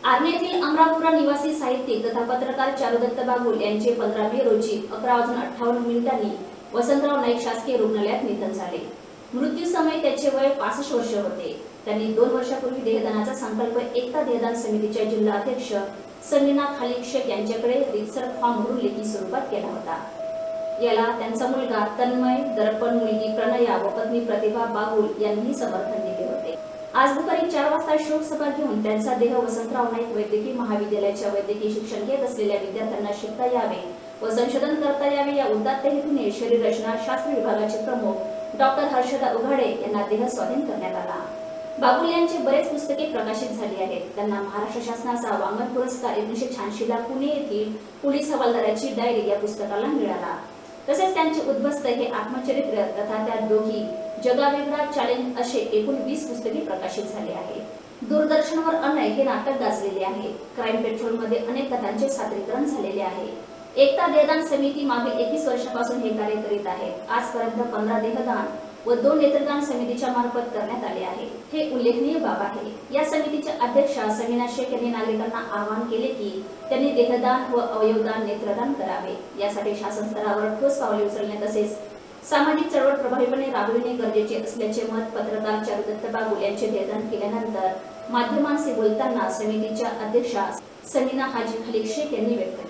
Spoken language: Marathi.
आर्णी येथील अमरापुरा निवासी साहित्यिक तथा पत्रकार चारुदत्त बागुल यांचे 15 मे रोजी 11:58 वसंतराव नाईक शासकीय रुग्णालयात निधन झाले। मृत्यू समय त्याचे वय 65 वर्ष होते। त्यांनी 2 वर्षापूर्वी देहदानाचा संकल्प एकता देहदान समितीच्या जिल्हा अध्यक्ष समीना खालिक शेख यांच्याकडे रितसर फॉर्म भरून लेखी स्वरूपात केला होता। याला त्यांचा मुलगा तन्मय, दर्पण मुलगी प्रणया व पत्नी प्रतिभा बागुल यांनीही समर्थन दिले होते। आज दुपारी 4 वाजता शोक सभा घेऊन त्यांचा देह वसंतराव नाईक वैद्यकीय महाविद्यालयाच्या वैद्यकीय शिक्षण घेत असलेल्या विद्यार्थ्यांना शिकता यावे व संशोधन करता यावे या उदात्त हेतूने शरीर रचना शास्त्र विभागाचे प्रमुख डॉक्टर हर्षदा उघाडे यांना देह स्वाधीन करण्यात आला। बागुल यांचे बरेच पुस्तके प्रकाशित झाली आहेत। त्यांना महाराष्ट्र शासनाचा वाङ्मय पुरस्कार 1986 ला पुणे येथील पोलीस हवालदाराची डायरी या पुस्तकाला मिळाला। तसेच त्यांचे उद्ध्वस्त हे आत्मचरित्र तथा त्या दोघी जगावेगळा चॅलेंज असे एकूण 20 पुस्तके प्रकाशित झाली आहेत। दूरदर्शनवर अनेक हे नाटक गाजलेले आहे। क्राईम पेट्रोल मध्ये अनेक कथांचे सादरीकरण झालेले आहे। एकता देहदान समिती मागील 21 वर्षापासून हे कार्य करीत आहे। आजपर्यंत 15 देहदान व 2 नेत्रदान समितीच्या मार्फत करण्यात आले आहे। हे उल्लेखनीय बाब आहे। या समितीच्या अध्यक्षा समीना शेख यांनी नागरिकांना आवाहन केले की त्यांनी देहदान व अवयवदान नेत्रदान करावे। यासाठी शासन स्तरावर ठोस पावले उचलणे तसेच सामाजिक चळवळ प्रभावीपणे राबविणे गरजेचे असल्याचे मत पत्रकार चारुदत्त बागुल यांचे देहदान केल्यानंतर माध्यमांशी बोलताना समितीच्या अध्यक्षा समीना हाजी खालिक शेख यांनी व्यक्त केले।